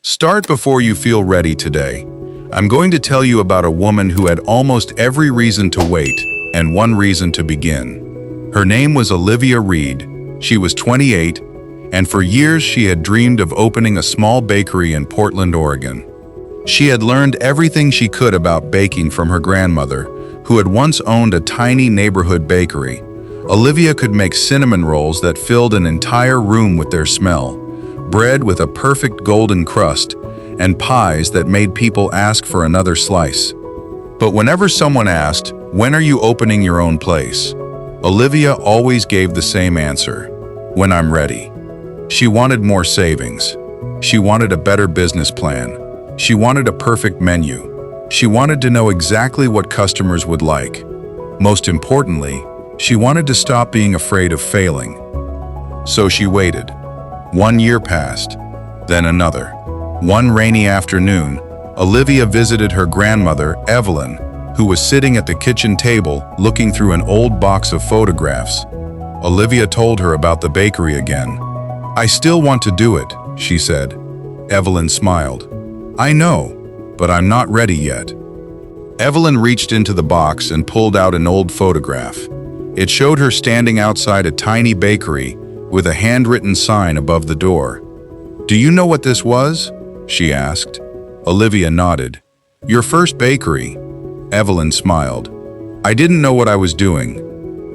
Start before you feel ready today. I'm going to tell you about a woman who had almost every reason to wait and one reason to begin. Her name was Olivia Reed. She was 28, and for years she had dreamed of opening a small bakery in Portland, Oregon. She had learned everything she could about baking from her grandmother, who had once owned a tiny neighborhood bakery. Olivia could make cinnamon rolls that filled an entire room with their smell, bread with a perfect golden crust, and pies that made people ask for another slice. But whenever someone asked, "When are you opening your own place?" Olivia always gave the same answer: "When I'm ready." She wanted more savings. She wanted a better business plan. She wanted a perfect menu. She wanted to know exactly what customers would like. Most importantly, she wanted to stop being afraid of failing. So she waited. 1 year passed, then another. One rainy afternoon, Olivia visited her grandmother, Evelyn, who was sitting at the kitchen table looking through an old box of photographs. Olivia told her about the bakery again. "I still want to do it," she said. Evelyn smiled. "I know, but I'm not ready yet." Evelyn reached into the box and pulled out an old photograph. It showed her standing outside a tiny bakery with a handwritten sign above the door. "Do you know what this was?" she asked. Olivia nodded. "Your first bakery." Evelyn smiled. "I didn't know what I was doing."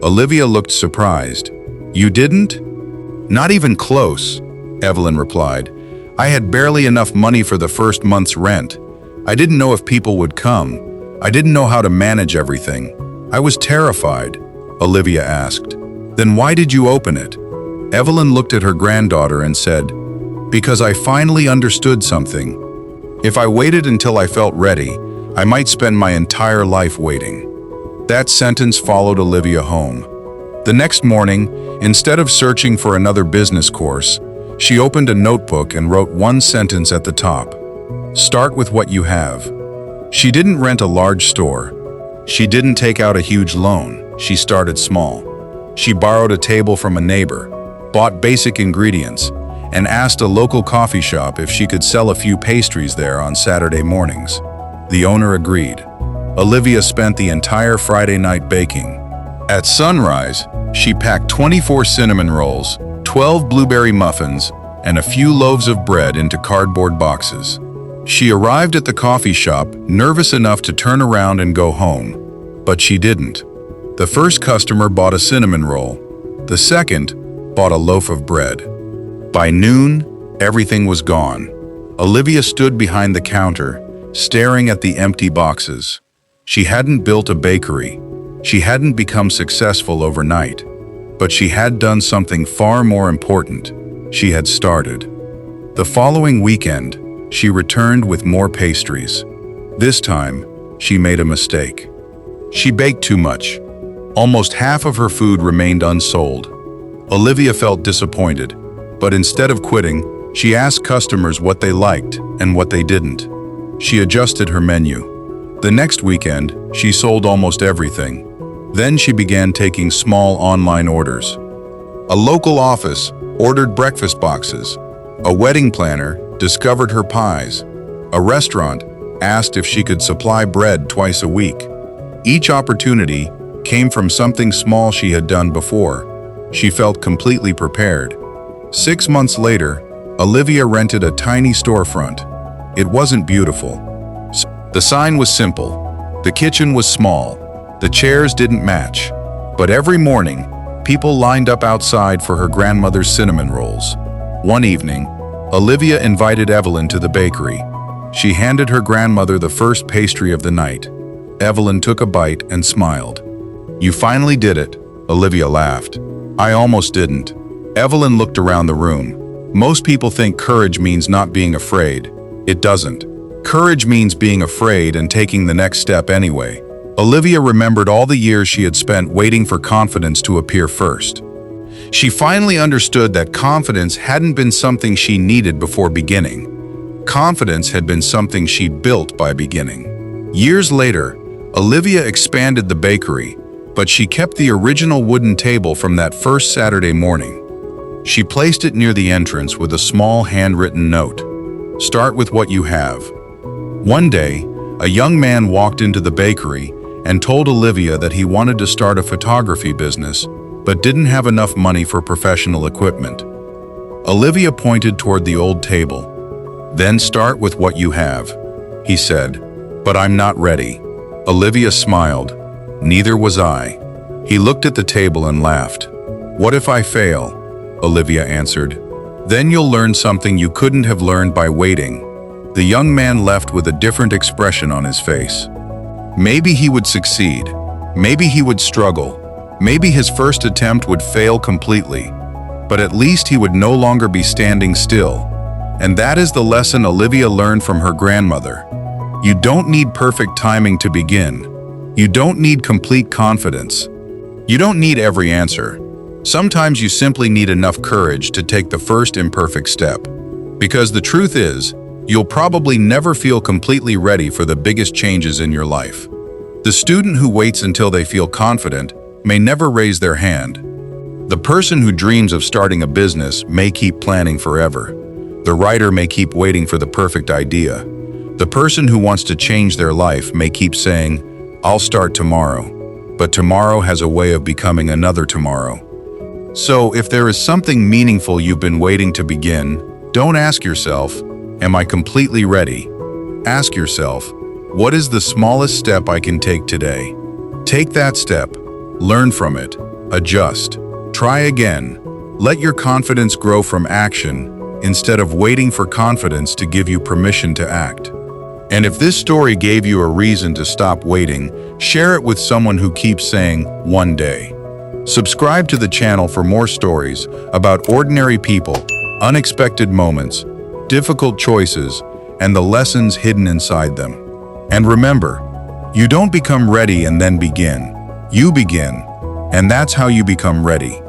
Olivia looked surprised. "You didn't?" "Not even close," Evelyn replied. "I had barely enough money for the first month's rent. I didn't know if people would come. I didn't know how to manage everything. I was terrified." Olivia asked, "Then why did you open it?" Evelyn looked at her granddaughter and said, "Because I finally understood something. If I waited until I felt ready, I might spend my entire life waiting." That sentence followed Olivia home. The next morning, instead of searching for another business course, she opened a notebook and wrote one sentence at the top: "Start with what you have." She didn't rent a large store. She didn't take out a huge loan. She started small. She borrowed a table from a neighbor, bought basic ingredients, and asked a local coffee shop if she could sell a few pastries there on Saturday mornings. The owner agreed. Olivia spent the entire Friday night baking. At sunrise, she packed 24 cinnamon rolls, 12 blueberry muffins, and a few loaves of bread into cardboard boxes. She arrived at the coffee shop, nervous enough to turn around and go home. But she didn't. The first customer bought a cinnamon roll. The second bought a loaf of bread. By noon, everything was gone. Olivia stood behind the counter, staring at the empty boxes. She hadn't built a bakery. She hadn't become successful overnight. But she had done something far more important. She had started. The following weekend, she returned with more pastries. This time, she made a mistake. She baked too much. Almost half of her food remained unsold. Olivia felt disappointed, but instead of quitting, she asked customers what they liked and what they didn't. She adjusted her menu. The next weekend, she sold almost everything. Then she began taking small online orders. A local office ordered breakfast boxes. A wedding planner discovered her pies. A restaurant asked if she could supply bread twice a week. Each opportunity came from something small she had done before. She felt completely prepared. 6 months later, Olivia rented a tiny storefront. It wasn't beautiful. The sign was simple. The kitchen was small. The chairs didn't match. But every morning, people lined up outside for her grandmother's cinnamon rolls. One evening, Olivia invited Evelyn to the bakery. She handed her grandmother the first pastry of the night. Evelyn took a bite and smiled. "You finally did it," Olivia laughed. "I almost didn't." Evelyn looked around the room. Most people think courage means not being afraid. It doesn't. Courage means being afraid and taking the next step anyway. Olivia remembered all the years she had spent waiting for confidence to appear first. She finally understood that confidence hadn't been something she needed before beginning. Confidence had been something she built by beginning. Years later, Olivia expanded the bakery, but she kept the original wooden table from that first Saturday morning. She placed it near the entrance with a small handwritten note. Start with what you have. One day, a young man walked into the bakery and told Olivia that he wanted to start a photography business, but didn't have enough money for professional equipment. Olivia pointed toward the old table. "Then start with what you have," he said. "But I'm not ready." Olivia smiled. "Neither was I." He looked at the table and laughed. "What if I fail?" Olivia answered. "Then you'll learn something you couldn't have learned by waiting." The young man left with a different expression on his face. Maybe he would succeed. Maybe he would struggle. Maybe his first attempt would fail completely. But at least he would no longer be standing still. And that is the lesson Olivia learned from her grandmother. You don't need perfect timing to begin. You don't need complete confidence. You don't need every answer. Sometimes you simply need enough courage to take the first imperfect step. Because the truth is, you'll probably never feel completely ready for the biggest changes in your life. The student who waits until they feel confident may never raise their hand. The person who dreams of starting a business may keep planning forever. The writer may keep waiting for the perfect idea. The person who wants to change their life may keep saying, "I'll start tomorrow." But tomorrow has a way of becoming another tomorrow. So if there is something meaningful you've been waiting to begin, don't ask yourself, "Am I completely ready?" Ask yourself, "What is the smallest step I can take today?" Take that step, learn from it, adjust, try again. Let your confidence grow from action instead of waiting for confidence to give you permission to act. And if this story gave you a reason to stop waiting, share it with someone who keeps saying, "One day." Subscribe to the channel for more stories about ordinary people, unexpected moments, difficult choices, and the lessons hidden inside them. And remember, you don't become ready and then begin. You begin, and that's how you become ready.